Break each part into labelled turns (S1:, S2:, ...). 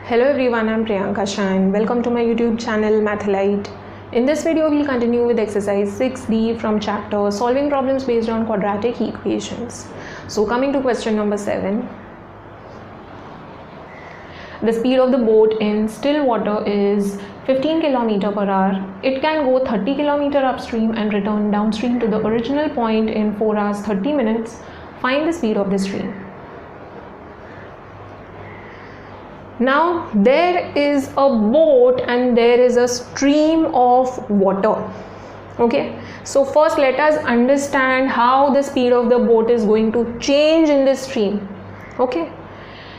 S1: Hello everyone, I'm Priyanka Shah and welcome to my YouTube channel Mathlite. In this video, we'll continue with exercise 6D from chapter Solving Problems Based on Quadratic Equations. So coming to question number 7. The speed of the boat in still water is 15 km per hour. It can go 30 km upstream and return downstream to the original point in 4 hours 30 minutes. Find the speed of the stream. Now there is a boat and there is a stream of water. Okay, so first let us understand how the speed of the boat is going to change in this stream. Okay,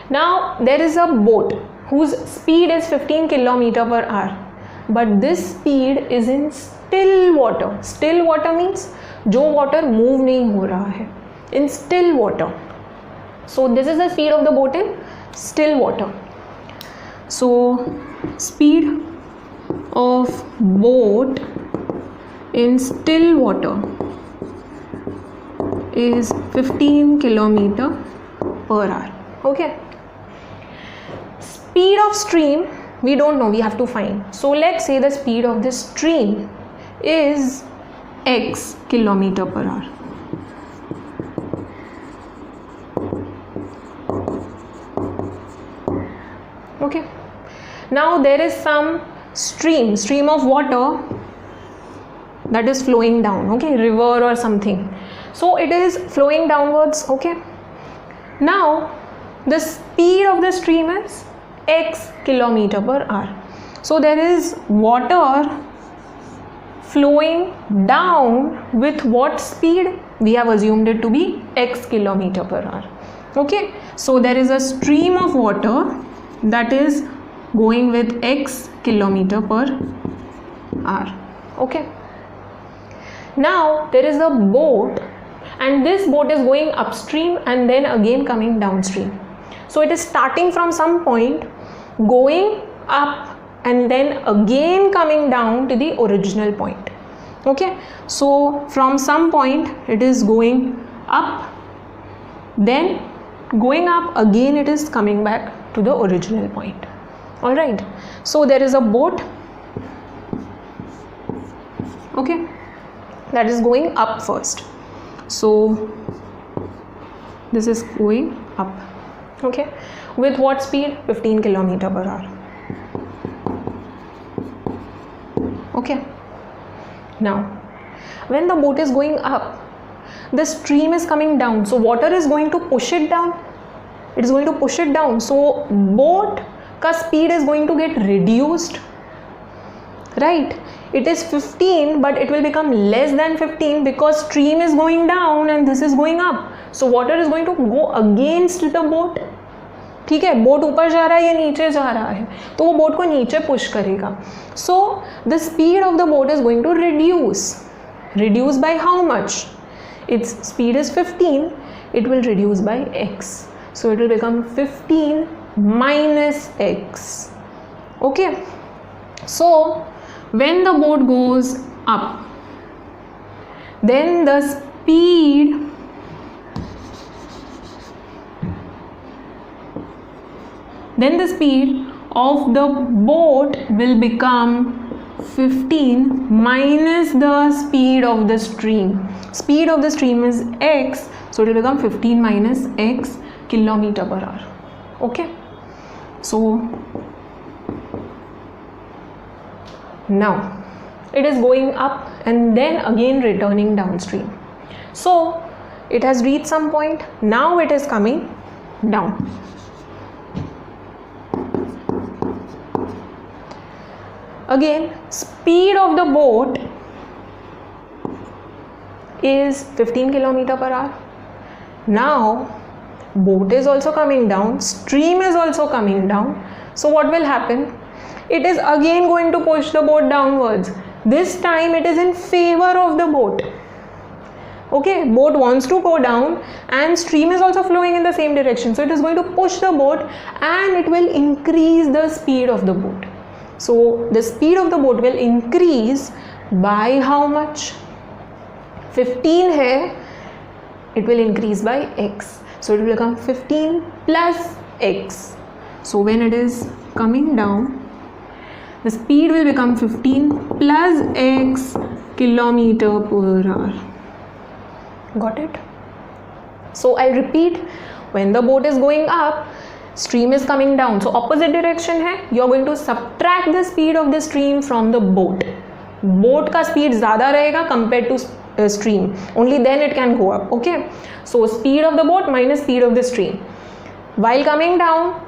S1: now there is a boat whose speed is 15 km per hour, but this speed is in still water. Still water means जो water move नहीं हो रहा है, in still water. So this is the speed of the boat in still water. So speed of boat in still water is 15 km per hour. Okay, speed of stream we don't know, we have to find. So let's say the speed of this stream is x km per hour. Okay, now there is some stream of water that is flowing down. Okay, river or something, so it is flowing downwards. Okay, now the speed of the stream is x km per hour. So there is water flowing down with what speed? We have assumed it to be x km per hour. Okay, so there is a stream of water that is going with x km per hour. Okay, now there is a boat and this boat is going upstream and then again coming downstream. So it is starting from some point, going up and then again coming down to the original point. Okay, so from some point it is going up, then going up again it is coming back to the original point. All right, so there is a boat, okay, that is going up first. So this is going up, okay, with what speed? 15 km per hour. Okay, now when the boat is going up, the stream is coming down, so water is going to push it down. It is going to push it down, so boat ka speed is going to get reduced, right? It is 15 but it will become less than 15 because stream is going down and this is going up. So water is going to go against the boat. ठीक है, boat ऊपर जा रहा है, ये नीचे जा रहा है, तो वो बोट को नीचे पुश करेगा. So the speed of the boat is going to reduce by how much? Its speed is 15, it will reduce by x. So it will become 15 minus x. Okay, so when the boat goes up, then the speed of the boat will become 15 minus the speed of the stream. Speed of the stream is x, so it will become 15 minus x km per hour. Okay, so now it is going up and then again returning downstream. So it has reached some point, now it is coming down. Again, speed of the boat is 15 km per hour. Now boat is also coming down, stream is also coming down. So what will happen? It is again going to push the boat downwards. This time it is in favor of the boat. Okay, boat wants to go down and stream is also flowing in the same direction. So it is going to push the boat and it will increase the speed of the boat. So the speed of the boat will increase by how much? 15 hai, it will increase by x. So it will become 15 plus x. So when it is coming down, the speed will become 15 plus x kilometer per hour. Got it? So I'll repeat, when the boat is going up, stream is coming down, so opposite direction hai, you are going to subtract the speed of the stream from the boat. Boat का speed ज़्यादा रहेगा compared to stream, only then it can go up. Okay, so speed of the boat minus speed of the stream. While coming down,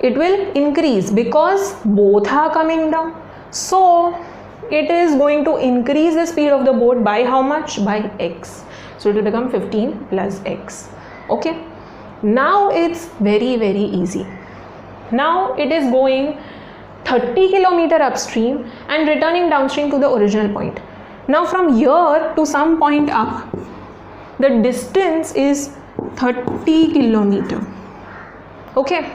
S1: it will increase because both are coming down. So it is going to increase the speed of the boat by how much? By x. So it will become 15 plus x. Okay. Now it's very easy. Now it is going 30 kilometer upstream and returning downstream to the original point. Now from here to some point up, the distance is 30 kilometer. Okay.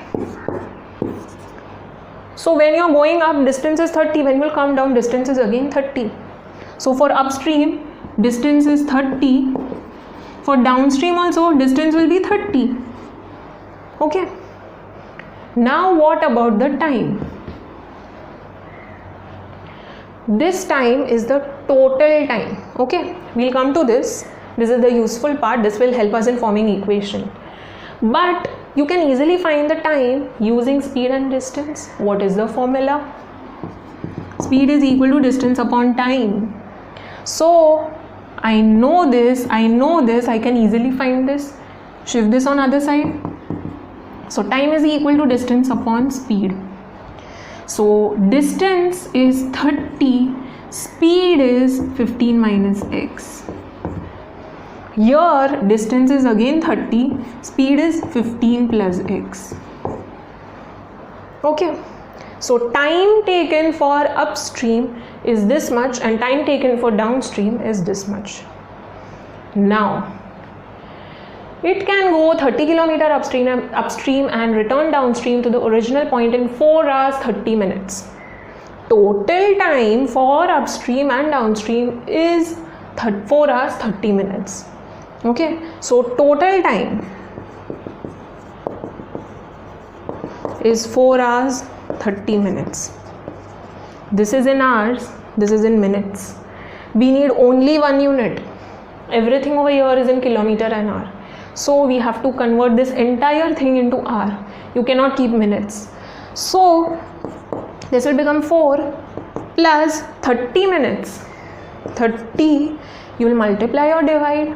S1: So when you are going up, distance is 30. When you will come down, distance is again 30. So for upstream, distance is 30. For downstream also, distance will be 30. Okay. Now what about the time? This time is the total time. Okay, we'll come to this. This is the useful part. This will help us in forming equation. But you can easily find the time using speed and distance. What is the formula? Speed is equal to distance upon time. So I know this, I can easily find this. Shift this on other side. So time is equal to distance upon speed. So distance is 30, speed is 15 minus x. Here distance is again 30, speed is 15 plus x. Okay, so time taken for upstream is this much and time taken for downstream is this much. Now it can go 30 kilometer upstream and return downstream to the original point in 4 hours 30 minutes. Total time for upstream and downstream is 4 hours 30 minutes. Okay, so total time is 4 hours 30 minutes. This is in hours, this is in minutes. We need only one unit. Everything over here is in kilometer and hour. So we have to convert this entire thing into hour. You cannot keep minutes. So this will become 4 plus 30 minutes. 30, you will multiply or divide.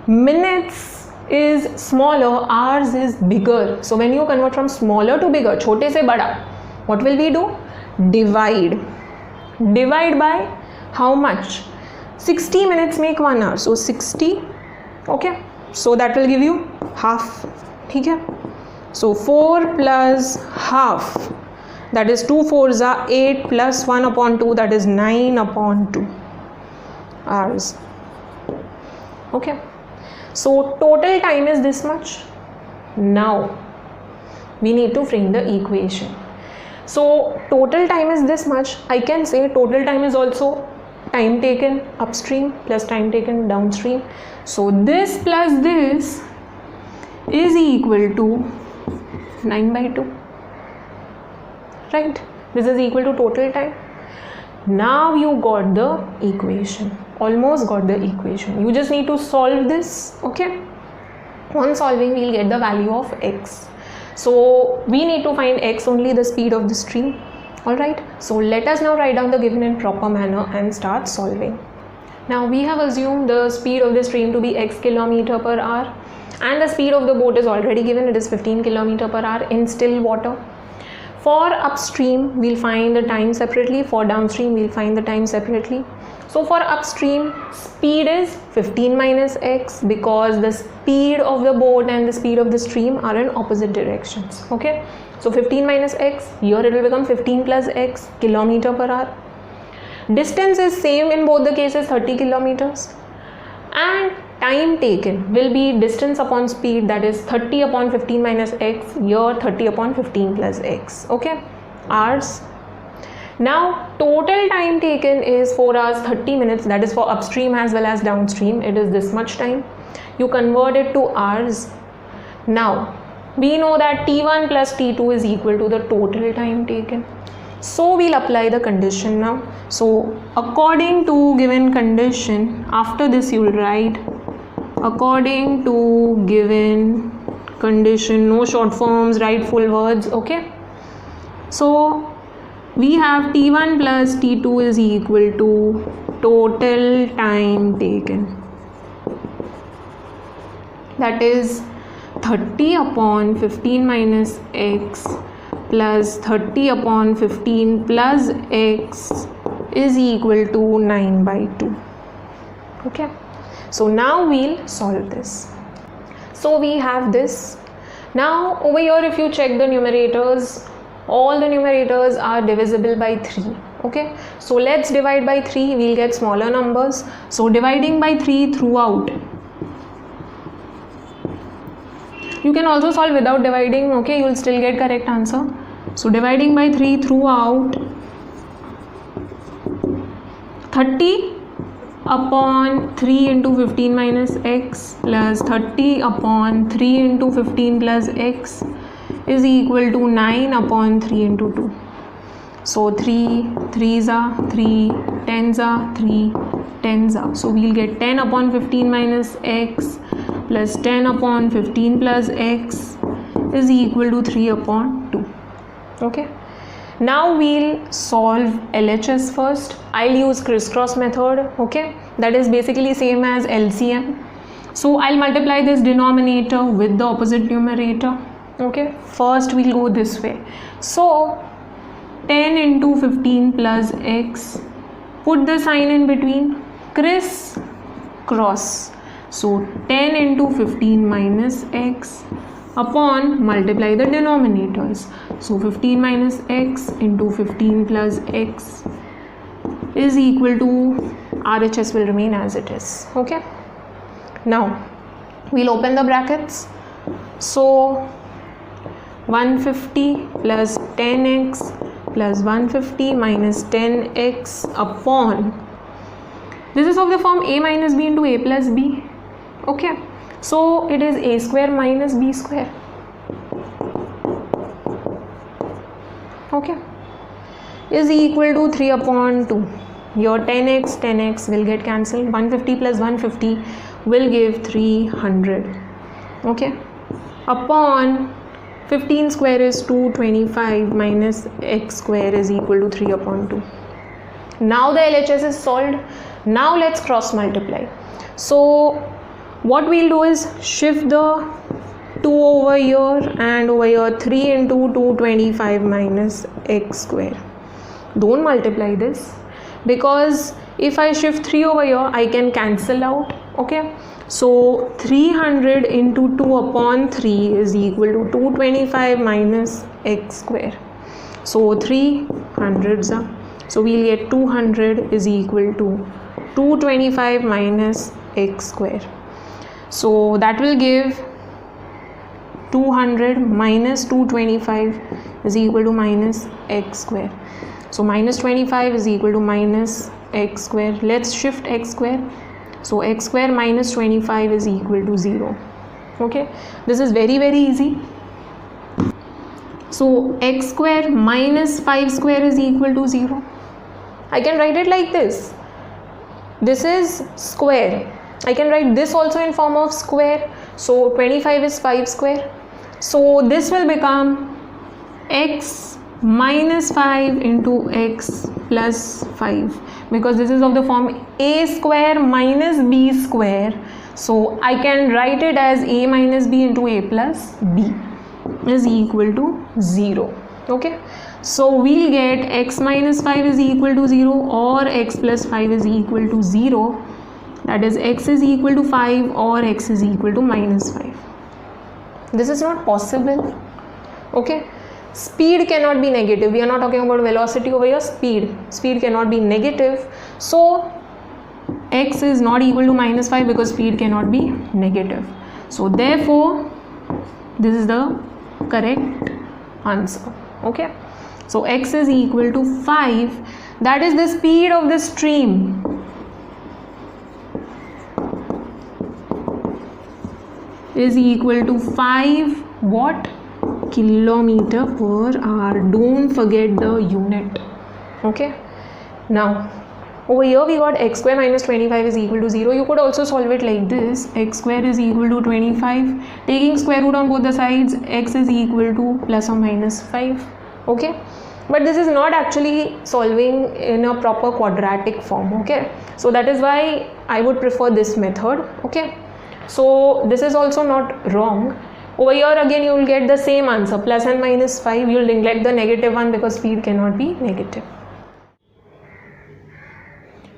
S1: Minutes is smaller, hours is bigger. So when you convert from smaller to bigger, छोटे से बड़ा, what will we do? Divide. Divide by how much? 60 minutes make 1 hour. So 60. Okay. So that will give you half. ठीक है? So 4 plus half, that is 2 4s are 8 plus 1 upon 2, that is 9 upon 2 hours. Okay. So total time is this much. Now we need to frame the equation. So total time is this much. I can say total time is also time taken upstream plus time taken downstream. So this plus this is equal to 9 by 2. Right? This is equal to total time. Now you got the equation. Almost got the equation. You just need to solve this. Okay? On solving, we'll get the value of x. So we need to find x, only the speed of the stream. Alright, so let us now write down the given in proper manner and start solving. Now we have assumed the speed of the stream to be x kilometer per hour and the speed of the boat is already given, it is 15 kilometer per hour in still water. For upstream, we'll find the time separately. For downstream, we'll find the time separately. So for upstream, speed is 15 minus x because the speed of the boat and the speed of the stream are in opposite directions. Okay. So 15 minus x, here it will become 15 plus x kilometer per hour. Distance is same in both the cases, 30 kilometers. And time taken will be distance upon speed, that is 30 upon 15 minus x, here 30 upon 15 plus x. Okay, hours. Now total time taken is 4 hours 30 minutes, that is for upstream as well as downstream. It is this much time. You convert it to hours. Now we know that T1 plus T2 is equal to the total time taken. So we'll apply the condition now. So according to given condition, after this you will write according to given condition, no short forms, write full words, okay? So we have T1 plus T2 is equal to total time taken, that is 30 upon 15 minus x plus 30 upon 15 plus x is equal to 9 by 2. Okay, so now we'll solve this. So we have this. Now over here, if you check the numerators, all the numerators are divisible by 3. Okay, so let's divide by 3, we'll get smaller numbers. So dividing by 3 throughout, you can also solve without dividing, okay, you will still get correct answer. So dividing by 3 throughout, 30 upon 3 into 15 minus x plus 30 upon 3 into 15 plus x is equal to 9 upon 3 into 2. So 3 3s are 3, 10s are 3, 10s are. So we'll get 10 upon 15 minus x plus 10 upon 15 plus x is equal to 3 upon 2. Okay. Now we'll solve LHS first. I'll use crisscross method. Okay. That is basically same as LCM. So I'll multiply this denominator with the opposite numerator. Okay. First we'll go this way. So 10 into 15 plus x, put the sign in between, criss-cross. So 10 into 15 minus x upon, multiply the denominators. So 15 minus x into 15 plus x is equal to, RHS will remain as it is. Okay. Now we'll open the brackets. So 150 plus 10x plus 150 minus 10x upon, this is of the form a minus b into a plus b. Okay, so it is a square minus b square. Okay, is equal to 3 upon 2. Your 10x will get cancelled. 150 plus 150 will give 300. Okay, upon 15 square is 225 minus x square is equal to 3 upon 2. Now the LHS is solved. Now let's cross multiply. So what we'll do is shift the 2 over here and over here, 3 into 225 minus x square. Don't multiply this, because if I shift 3 over here, I can cancel out. Okay, so 300 into 2 upon 3 is equal to 225 minus x square. So 300s are, so we'll get 200 is equal to 225 minus x square. So that will give 200 minus 225 is equal to minus x square. So minus 25 is equal to minus x square. Let's shift x square. So x square minus 25 is equal to 0. Okay, this is very easy. So x square minus 5 square is equal to 0. I can write it like this. This is square. I can write this also in form of square. So 25 is 5 square. So this will become x minus 5 into x plus 5, because this is of the form a square minus b square. So I can write it as a minus b into a plus b is equal to 0. Okay, so we'll get x minus 5 is equal to 0 or x plus 5 is equal to 0. That is, x is equal to 5 or x is equal to minus 5. This is not possible. Okay, speed cannot be negative. We are not talking about velocity over here. Speed cannot be negative. So x is not equal to minus 5 because speed cannot be negative. So therefore this is the correct answer. Okay, so x is equal to 5. That is the speed of the stream is equal to 5 what? Kilometer per hour. Don't forget the unit. Okay. Now over here we got x square minus 25 is equal to 0. You could also solve it like this. X square is equal to 25. Taking square root on both the sides, x is equal to plus or minus 5. Okay. But this is not actually solving in a proper quadratic form. Okay. So that is why I would prefer this method. Okay. So this is also not wrong. Over here again you will get the same answer, plus and minus 5. You will neglect the negative one because speed cannot be negative.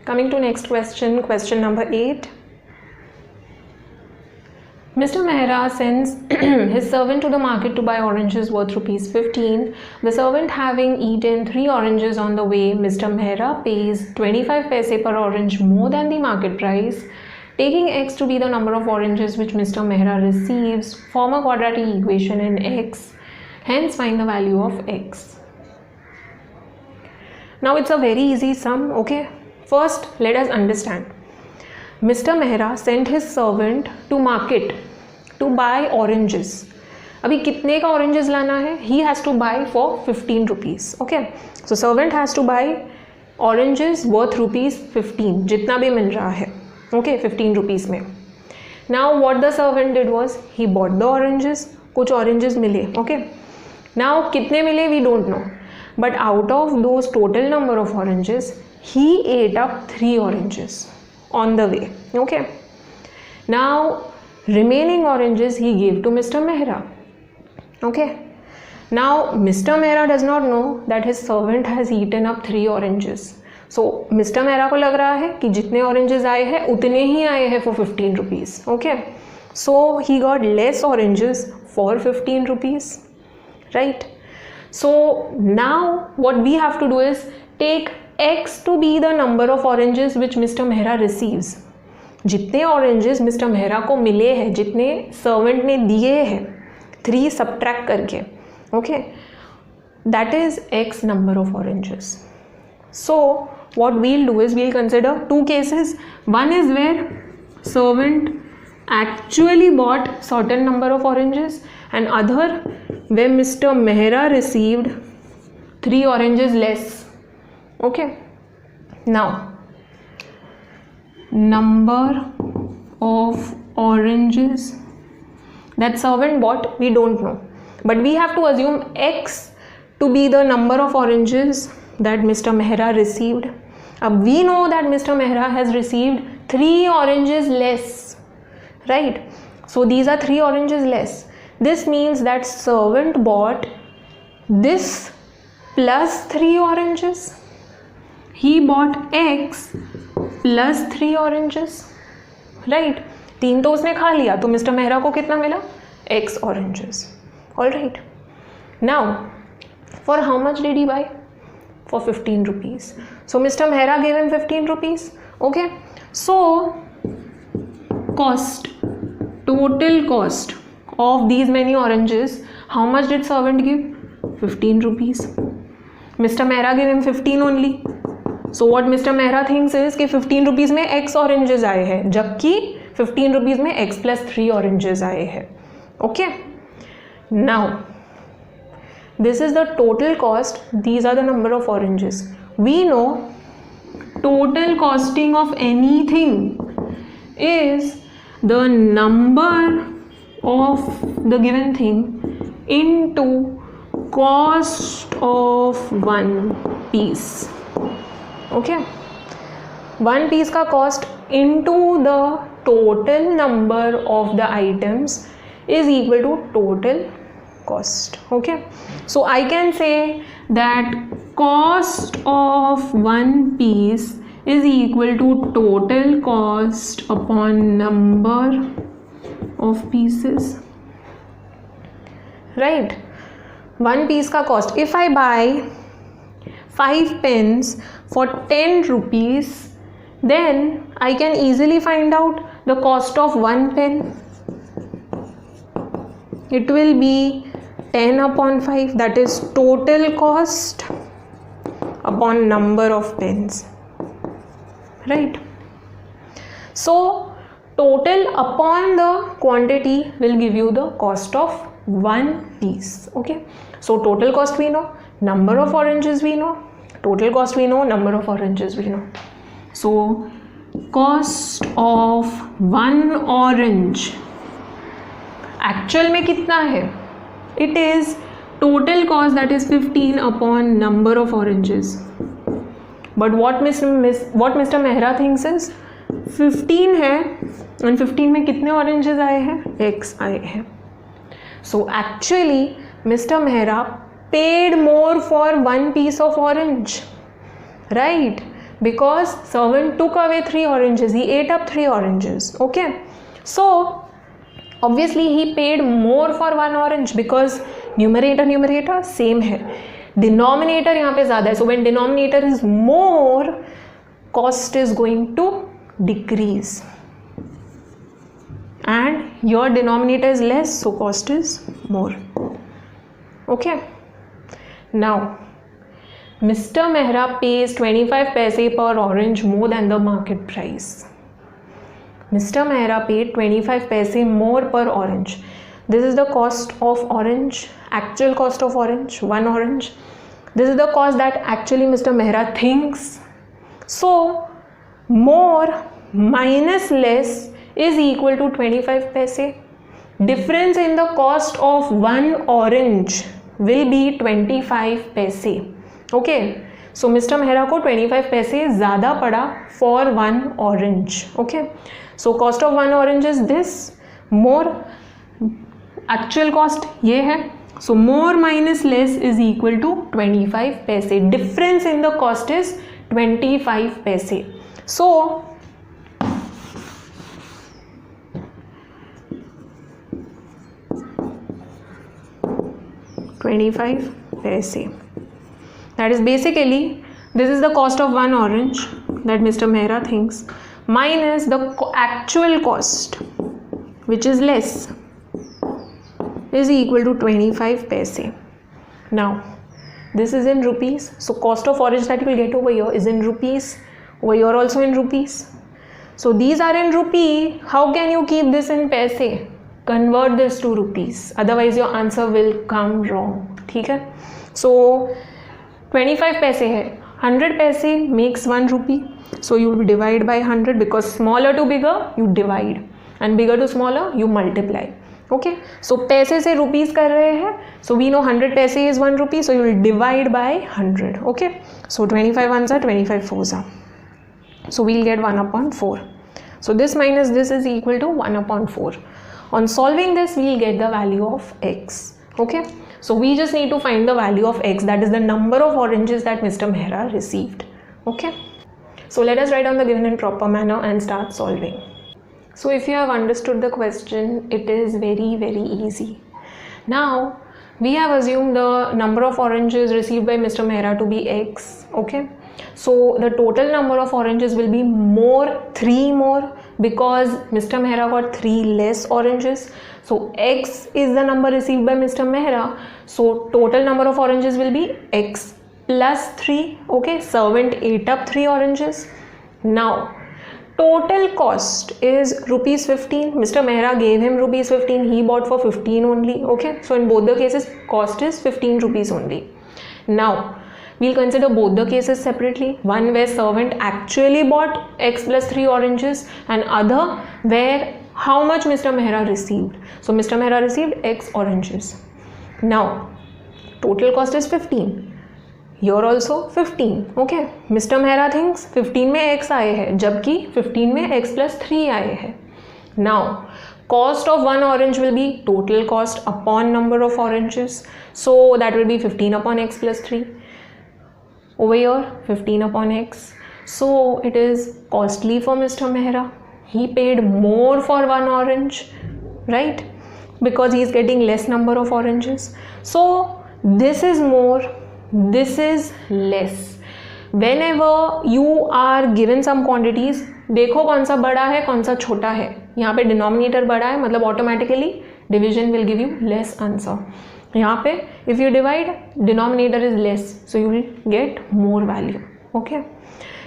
S1: Coming to next question, question number 8. Mr. Mehra sends his servant to the market to buy oranges worth rupees 15. The servant having eaten 3 oranges on the way, Mr. Mehra pays 25 paise per orange more than the market price. Taking x to be the number of oranges which Mr. Mehra receives, form a quadratic equation in x, hence find the value of x. Now it's a very easy sum. Okay. First, let us understand. Mr. Mehra sent his servant to market to buy oranges. अभी कितने का oranges लाना है? He has to buy for 15 rupees. Okay. So servant has to buy oranges worth rupees 15. जितना भी मिल रहा है. Okay, 15 rupees में. Now what the servant did was he bought the oranges. कुछ oranges मिले. Okay. Now कितने मिले we don't know. But out of those total number of oranges, he ate up 3 oranges on the way. Okay. Now remaining oranges he gave to Mr. Mehra. Okay. Now Mr. Mehra does not know that his servant has eaten up 3 oranges. So Mr. Mehra को लग रहा है कि जितने oranges आए हैं उतने ही आए हैं for 15 rupees. Okay. So he got less oranges for 15 rupees. Right. So now what we have to do is take x to be the number of oranges which Mr. Mehra receives. जितने oranges Mr. Mehra को मिले हैं, जितने servant ने दिए हैं, 3 subtract करके, okay, that is x number of oranges. So what we'll do is we'll consider 2 cases. One is where servant actually bought certain number of oranges, and other where Mr. Mehra received 3 oranges less. Okay. Now number of oranges that servant bought we don't know, but we have to assume x to be the number of oranges that Mr. Mehra received. We know that Mr. Mehra has received 3 oranges less, right? So these are 3 oranges less. This means that servant bought this plus 3 oranges. He bought x plus 3 oranges, right? 3 तो उसने खा लिया, तो Mr. Mehra को कितना मिला? X oranges. All right. Now, for how much did he buy? For 15 rupees. So Mr. Mehra gave him 15 rupees. Okay. So cost, total cost of these many oranges, how much did servant give? 15 rupees. Mr. Mehra gave him 15 only. So what Mr. Mehra thinks is कि 15 rupees में x oranges आए हैं, जबकि 15 rupees में x plus 3 oranges आए हैं. Okay. Now this is the total cost. These are the number of oranges. We know total costing of anything is the number of the given thing into cost of one piece. Okay. One piece का cost into the total number of the items is equal to total cost. Okay. So I can say that cost of one piece is equal to total cost upon number of pieces. Right. One piece का cost. If I buy 5 pens for 10 rupees, then I can easily find out the cost of one pen. It will be 10 upon 5, that is total cost upon number of pens, right? So total upon the quantity will give you the cost of one piece. Okay, so total cost we know, number of oranges we know, total cost we know, number of oranges we know. So cost of one orange actual में कितना है? It is total cost, that is 15 upon number of oranges. But what Mr. Mehra thinks is 15 है and 15 में कितने oranges आए हैं? X आए हैं. So actually Mr. Mehra paid more for one piece of orange, right? Because servant took away 3 oranges, he ate up 3 oranges. Okay, so obviously he paid more for one orange because numerator same है, denominator यहाँ पे ज़्यादा है. So when denominator is more, cost is going to decrease, and your denominator is less, so cost is more. Okay, now Mr. Mehra pays 25 paise per orange more than the market price. Mr. Mehra paid 25 paise more per orange. This is the cost of orange, actual cost of orange, one orange. This is the cost that actually Mr. Mehra thinks. So more minus less is equal to 25 paise. Difference in the cost of one orange will be 25 paise. Okay, so Mr. Mehra को 25 पैसे ज़्यादा पड़ा for one orange. Okay, so cost of one orange is this, more actual cost ये है, so more minus less is equal to 25 पैसे. Difference in the cost is 25 पैसे. So 25 पैसे. That is basically, this is the cost of one orange that Mr. Mehra thinks, minus the actual cost, which is less, is equal to 25 paise. Now this is in rupees, so cost of orange that you will get over here is in rupees, over here also in rupees. So these are in rupee. How can you keep this in paise? Convert this to rupees, otherwise your answer will come wrong. ठीक है, so 25 पैसे है, 100 पैसे makes 1 rupee, so you will divide by 100 because smaller to bigger you divide and bigger to smaller you multiply. Okay, so पैसे से rupees कर रहे हैं, so we know 100 पैसे is 1 rupee, so you will divide by 100. Okay, so 25 ones are 25 fours are, so we'll get 1 upon 4. So this minus this is equal to 1 upon 4. On solving this we'll get the value of x. Okay, so we just need to find the value of x, that is the number of oranges that Mr. Mehra received. Okay, so let us write down the given in proper manner and start solving. So if you have understood the question, it is very easy. Now we have assumed the number of oranges received by Mr. Mehra to be x. Okay, so the total number of oranges will be more, 3 more, because Mr. Mehra got 3 less oranges. So x is the number received by Mr. Mehra, so total number of oranges will be x plus 3. Okay, servant ate up 3 oranges. Now total cost is rupees 15. Mr. Mehra gave him rupees 15, he bought for 15 only. Okay, so in both the cases cost is 15 rupees only. Now we'll consider both the cases separately, one where servant actually bought x plus 3 oranges and other where how much Mr. Mehra received. So Mr. Mehra received x oranges. Now total cost is 15, here also 15. Okay, Mr. Mehra thinks 15 में x आए हैं जबकि 15 में x plus 3 आए हैं. Now cost of one orange will be total cost upon number of oranges, so that will be 15 upon x plus 3. Over here 15 upon x, so it is costly for Mr. Mehra. He paid more for one orange, right, because he is getting less number of oranges. So this is more, this is less. Whenever you are given some quantities, देखो कौन सा बड़ा है कौन सा छोटा है. यहाँ पे डिनोमिनेटर बड़ा है मतलब automatically division will give you less answer. यहाँ पे if you divide, denominator is less, so you will get more value. Okay,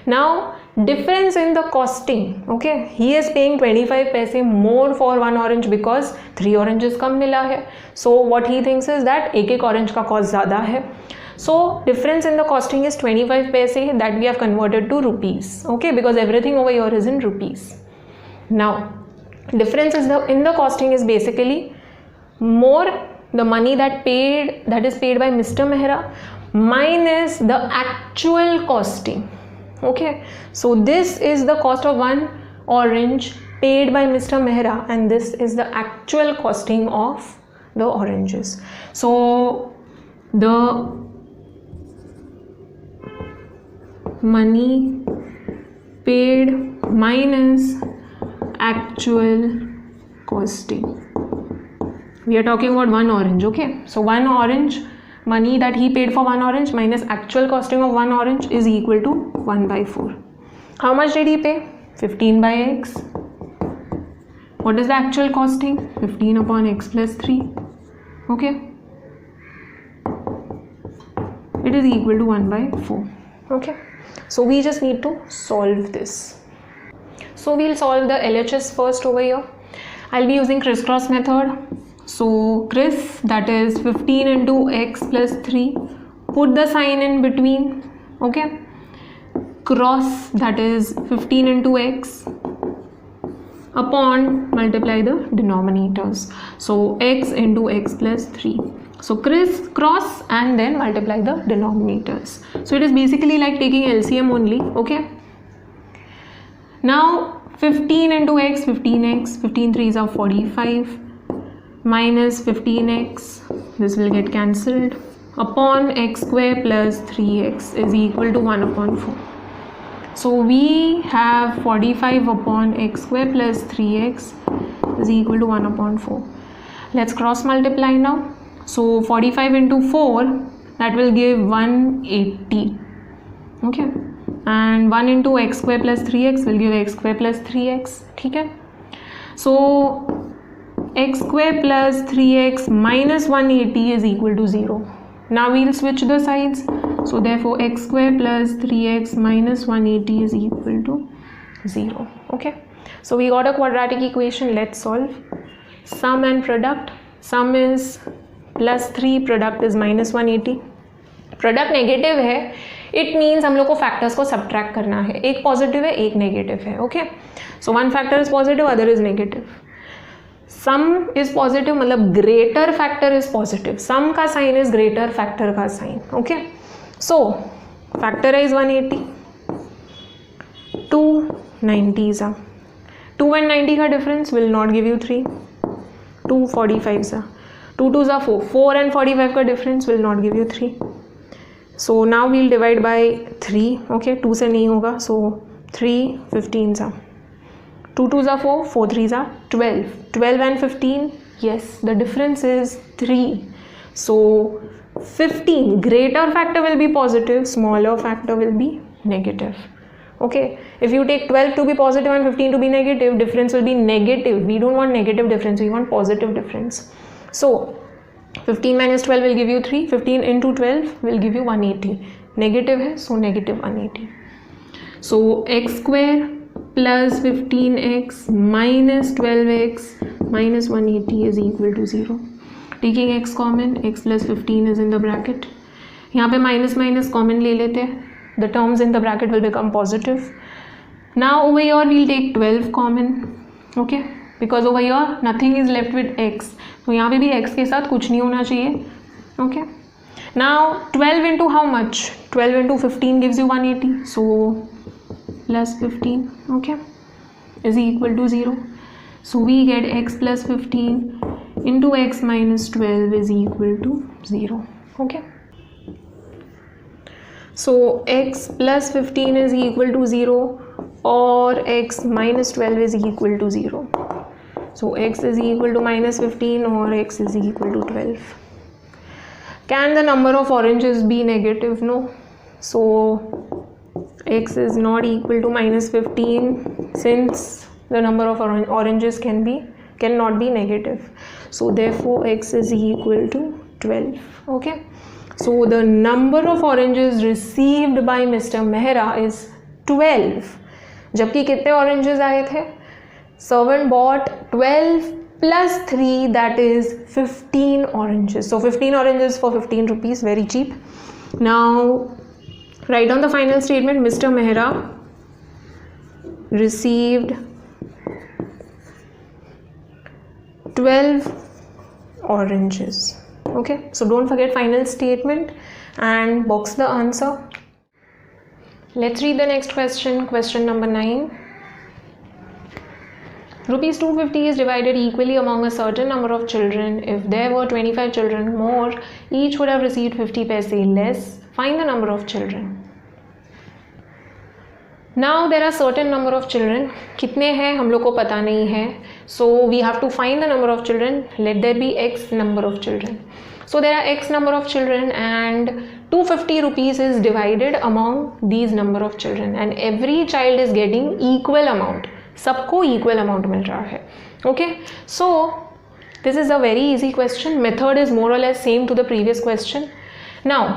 S1: now difference in the costing. Okay, he is paying 25 paise more for one orange because 3 oranges कम मिला है. So what he thinks is that एक orange का cost ज़्यादा है. So difference in the costing is 25 paise that we have converted to rupees. Okay, because everything over here is in rupees. Now difference in the costing is basically more the money that is paid by Mr. Mehra minus the actual costing. Okay, so this is the cost of one orange paid by Mr. Mehra and this is the actual costing of the oranges. So the money paid minus actual costing. We are talking about one orange. Okay, so one orange, money that he paid for one orange minus actual costing of one orange is equal to 1 by 4. How much did he pay? 15 by x. What is the actual costing? 15 upon x plus 3. Okay, it is equal to 1 by 4. Okay, so we just need to solve this. So we'll solve the LHS first over here. I'll be using crisscross method. So criss, that is 15 into x plus 3, put the sign in between. Okay, cross, that is 15 into x upon, multiply the denominators, so x into x plus 3. So cross and then multiply the denominators. So it is basically like taking LCM only. Okay, now 15 into x, 15x, 15 3s are 45 minus 15x, this will get cancelled, upon x square plus 3x is equal to 1 upon 4. So we have 45 upon x square plus 3x is equal to 1 upon 4. Let's cross multiply now. So 45 into 4, that will give 180. Okay, and 1 into x square plus 3x will give x square plus 3x. ठीक है, so x square plus 3x minus 180 is equal to 0. Now we'll switch the sides. So therefore x square plus 3x minus 180 is equal to 0. Okay, so we got a quadratic equation. Let's solve. Sum and product. Sum is plus 3, product is minus 180. Product negative है, it means हम लोग को factors को subtract करना है. एक positive है, एक नेगेटिव है. Okay, so one factor is positive, other is negative. Sum is positive मतलब greater factor is positive. Sum का साइन इज ग्रेटर फैक्टर का sign. Okay, so factorise 180, 2 90s are 2 and 90 का difference will not give you 3. 2 45s are 2 2s are 4. 4 and 45 का difference will not give you 3. So now we'll divide by 3. Okay, 2 से नहीं होगा, सो 3 15s are 2 2s are 4, 4 3s are 12. 12 and 15, yes, the difference is 3. So 15, greater factor will be positive, smaller factor will be negative. Okay, if you take 12 to be positive and 15 to be negative, difference will be negative. We don't want negative difference, we want positive difference. So 15 minus 12 will give you 3. 15 into 12 will give you 180. Negative है, so negative 180. So x square plus 15x minus 12x minus 180 is equal to 0. Taking x common, x plus 15 is in the bracket. यहाँ पे minus minus common ले लेते हैं. The terms in the bracket will become positive. Now over here we'll take 12 common. Okay, because over here nothing is left with x. तो यहाँ पे भी x के साथ कुछ नहीं होना चाहिए. Okay, now 12 into how much? 12 into 15 gives you 180. So plus 15, okay, is equal to 0. So we get x plus 15 into x minus 12 is equal to 0. Okay, so x plus 15 is equal to 0 or x minus 12 is equal to 0. So x is equal to minus 15 or x is equal to 12. Can the number of oranges be negative? No. So x is not equal to minus 15 since the number of oranges cannot be negative. So therefore x is equal to 12. Okay, so the number of oranges received by Mr. Mehra is 12. जबकि कितने oranges आए थे? Servant bought 12 plus 3, that is 15 oranges. So 15 oranges for 15 rupees, very cheap. Now write down the final statement. Mr. Mehra received 12 oranges. Okay, so don't forget final statement and box the answer. Let's read the next question. Question number 9. Rupees 250 is divided equally among a certain number of children. If there were 25 children more, each would have received 50 paise less. Find the number of children. Now there are certain number of children. कितने हैं हम लोग को पता नहीं है. So we have to find the number of children. Let there be x number of children. So there are x number of children and 250 rupees is divided among these number of children and every child is getting equal amount. सबको equal amount मिल रहा है. Okay, so this is a very easy question. Method is more or less same to the previous question. Now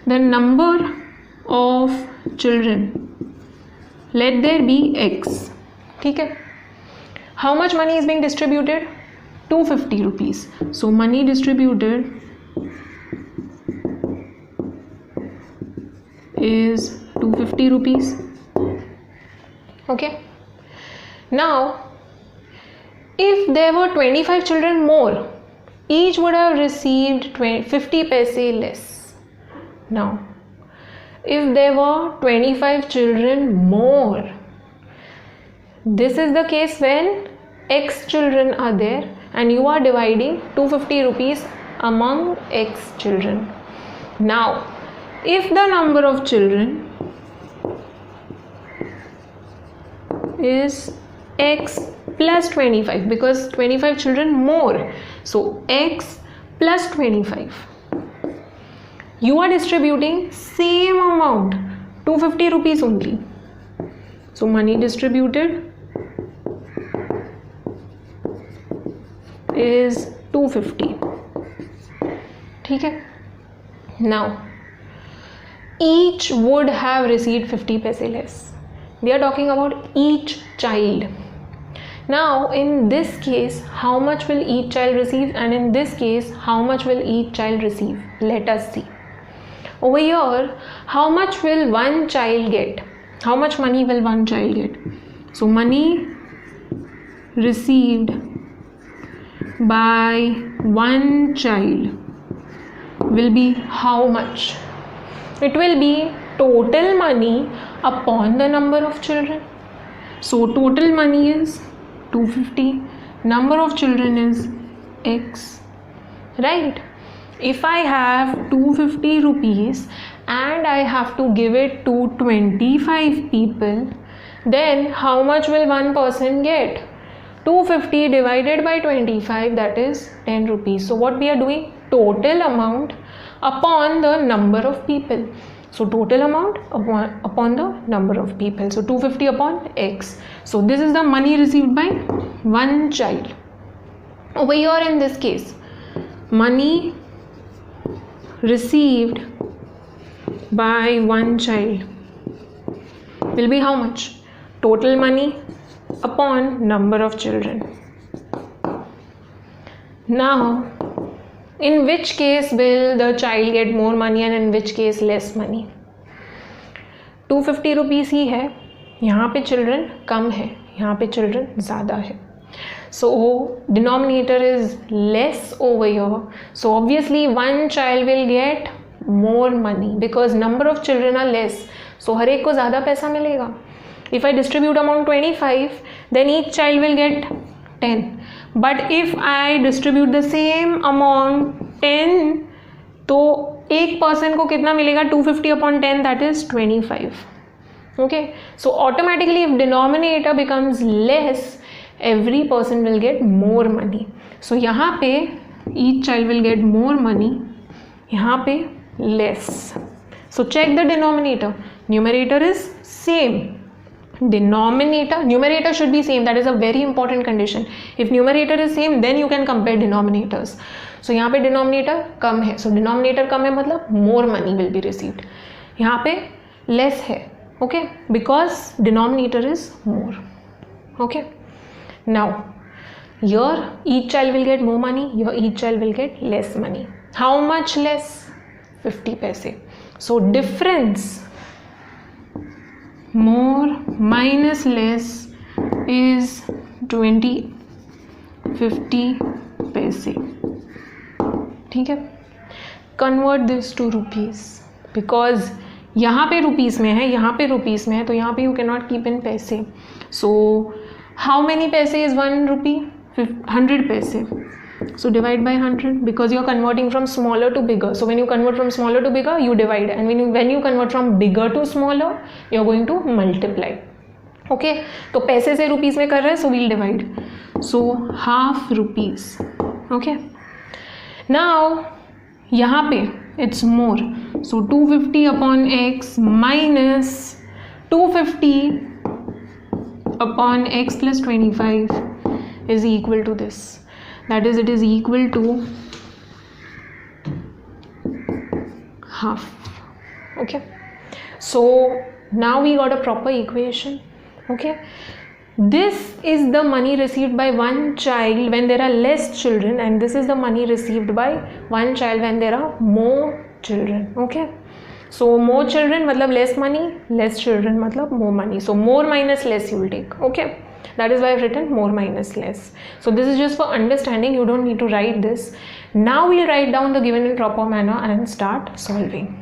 S1: the number of children, let there be X. ठीक है, how much money is being distributed? 250 rupees. So money distributed is 250 rupees. Okay, now if there were 25 children more, each would have received 50 paise less. Now if there were 25 children more, this is the case when x children are there and you are dividing 250 rupees among x children. Now if the number of children is x plus 25, because 25 children more, so x plus 25, you are distributing same amount, 250 rupees only. So money distributed is 250. ठीक है. Now each would have received 50 paise less. We are talking about each child. Now in this case, how much will each child receive, and in this case, how much will each child receive? Let us see. Over here, how much will one child get? How much money will one child get? So money received by one child will be how much? It will be total money upon the number of children. So total money is 250, number of children is x, right? If I have 250 rupees and I have to give it to 25 people, then how much will one person get? 250 divided by 25, that is 10 rupees. So what we are doing? Total amount upon the number of people. So total amount upon the number of people. So 250 upon x. So this is the money received by one child. Over here in this case, money received by one child will be how much? Total money upon number of children. Now in which case will the child get more money and in which case less money? 250 rupees ही है, यहाँ पे children कम है, यहाँ पे children ज़्यादा है. So denominator is less over here. So obviously one child will get more money because number of children are less. So हर एक को ज़्यादा पैसा मिलेगा. If I distribute among 25, then each child will get 10. But if I distribute the same among 10, तो एक person को कितना मिलेगा? 250 upon 10, that is 25. Okay, so automatically if denominator becomes less, every person will get more money. So यहाँ पे each child will get more money, यहाँ पे less. So check the denominator. Numerator is same. Numerator should be same. That is a very important condition. If numerator is same, then you can compare denominators. So यहाँ पे denominator कम है. So denominator कम है मतलब more money will be received. यहाँ पे less है okay, because denominator is more. Okay, now here each child will get more money, here each child will get less money. How much less? 50 paise. So difference more minus less is 50 paise. ठीक है, convert this to rupees, because यहाँ पे rupees में है, यहाँ पे rupees में है, तो यहाँ पे you can not keep in पैसे. सो हाउ मेनी पैसे इज़ 1 rupee? 100 पैसे. So divide by 100 because you are converting from smaller to bigger. So when you convert from smaller to bigger, you divide, and when you convert from bigger to smaller, you are going to multiply. Okay, तो पैसे से rupees में कर रहे हैं, so we'll divide. So half rupees. Okay, now यहाँ पे it's more, so 250 upon x minus 250 upon x plus 25 is equal to this. That is, it is equal to half. Okay, so now we got a proper equation. Okay, this is the money received by one child when there are less children, and this is the money received by one child when there are more children. Okay, so more children matlab less money, less children matlab more money. So more minus less you will take. Okay, that is why I've written more minus less. So this is just for understanding, you don't need to write this. Now we'll write down the given in proper manner and start solving.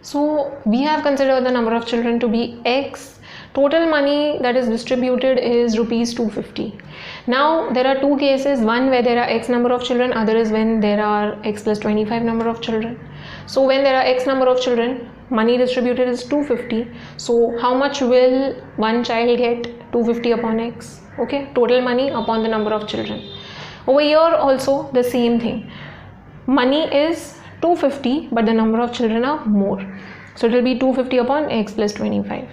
S1: So we have considered the number of children to be x. Total money that is distributed is rupees 250. Now there are two cases, one where there are x number of children, other is when there are x plus 25 number of children. So when there are x number of children, money distributed is 250. So how much will one child get? 250 upon x. Okay, total money upon the number of children. Over here also the same thing, money is 250 but the number of children are more, so it will be 250 upon x plus 25.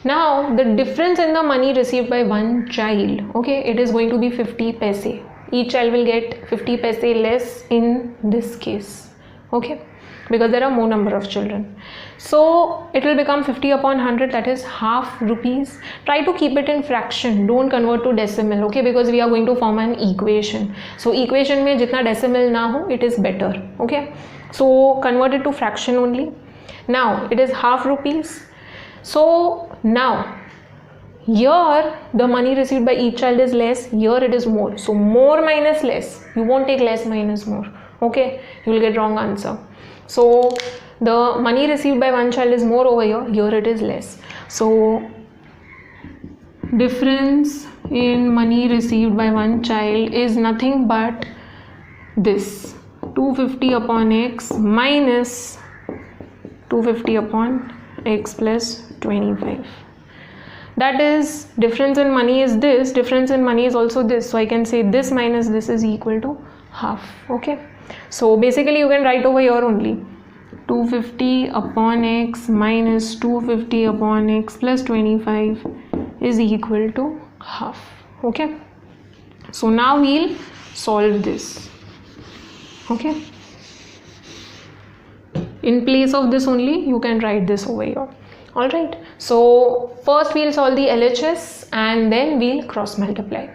S1: Now the difference in the money received by one child, okay, it is going to be 50 paise. Each child will get 50 paise less in this case, okay, because there are more number of children. So it will become 50 upon 100, that is half rupees. Try to keep it in fraction, don't convert to decimal, okay, because we are going to form an equation. So equation mein jitna decimal na ho, it is better, okay. So convert it to fraction only. Now it is half rupees. So now here the money received by each child is less, here it is more. So more minus less, you won't take less minus more, okay, you will get wrong answer. So the money received by one child is more over here, here it is less. So difference in money received by one child is nothing but this 250 upon x minus 250 upon x plus 25. That is, difference in money is this, difference in money is also this, so I can say this minus this is equal to half, okay. So basically you can write over here only 250 upon x minus 250 upon x plus 25 is equal to half, okay. So now we'll solve this, okay. In place of this only you can write this over here. Alright, so first we'll solve the LHS and then we'll cross multiply.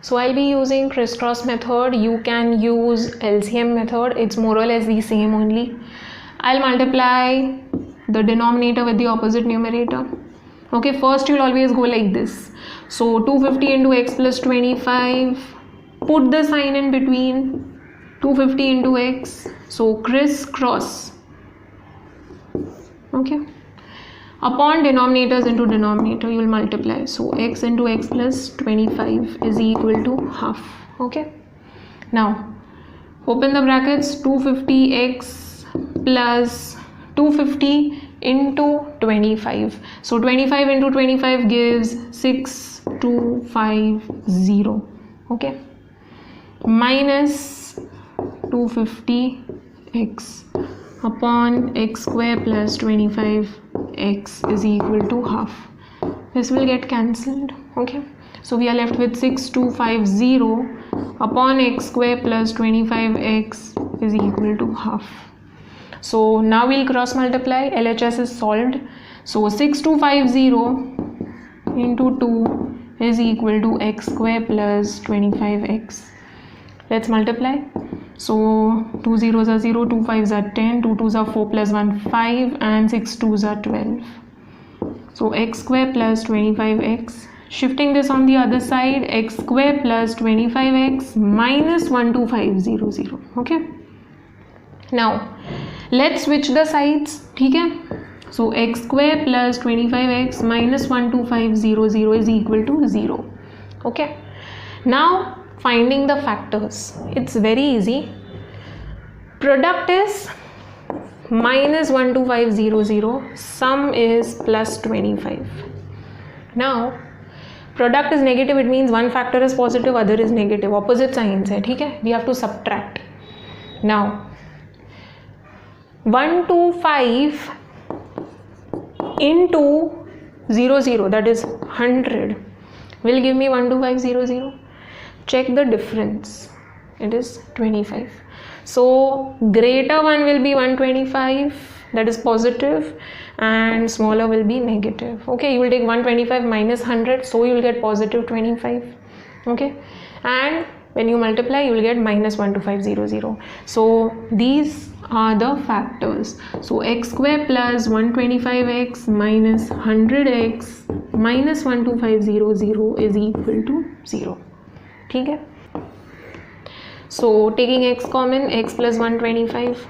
S1: So I'll be using crisscross method, you can use LCM method, it's more or less the same only. I'll multiply the denominator with the opposite numerator. Okay, first you'll always go like this. So 250 into x plus 25, put the sign in between, 250 into x, so crisscross, okay. Upon denominators into denominator you will multiply, so x into x plus 25 is equal to half, okay. Now open the brackets, 250x plus 250 into 25, so 25 into 25 gives 6250, okay, minus 250x upon x square plus 25x is equal to half. This will get cancelled, okay. So we are left with 6250 upon x square plus 25x is equal to half. So now we'll cross multiply, LHS is solved. So 6250 into 2 is equal to x square plus 25x. Let's multiply. So 2 zeros are 0, 2 5s are 10, 2 2s are 4 plus 1 5, and 6 2s are 12. So x square plus 25x. Shifting this on the other side, x square plus 25x minus 12500. Okay. Now let's switch the sides. ठीक है. So x square plus 25x minus 12500 is equal to 0. Okay. Now finding the factors. It's very easy. Product is minus 12500. Sum is plus 25. Now product is negative, it means one factor is positive, other is negative. Opposite signs है. ठीक है. We have to subtract. Now 125 into 00, that is 100, will give me 12500. Check the difference. It is 25. So greater one will be 125, that is positive, and smaller will be negative. Okay, you will take 125 minus 100, so you will get positive 25. Okay, and when you multiply, you will get minus 12500. So these are the factors. So x square plus 125x minus 100x minus 12500 is equal to 0. ठीक है. So taking x common, x plus 125.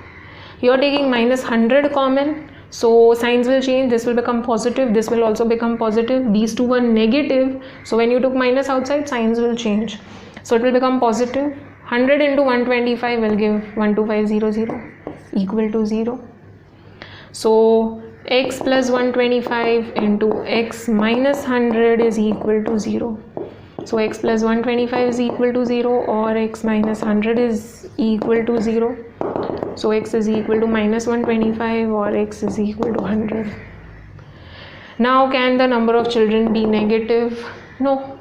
S1: You are taking minus 100 common. So signs will change. This will become positive. This will also become positive. These two were negative. So when you took minus outside, signs will change. So it will become positive. 100 into 125 will give 12500 equal to 0. So x plus 125 into x minus 100 is equal to 0. So x plus 125 is equal to 0, or x minus 100 is equal to 0. So x is equal to minus 125, or x is equal to 100. Now can the number of children be negative? No.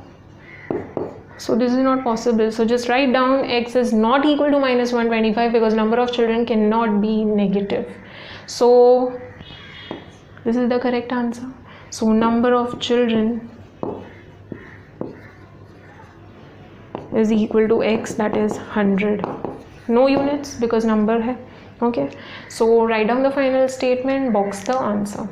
S1: So this is not possible. So just write down x is not equal to minus 125 because number of children cannot be negative. So this is the correct answer. So number of children is equal to x, that is 100. No units because number hai. Okay. So write down the final statement, box the answer.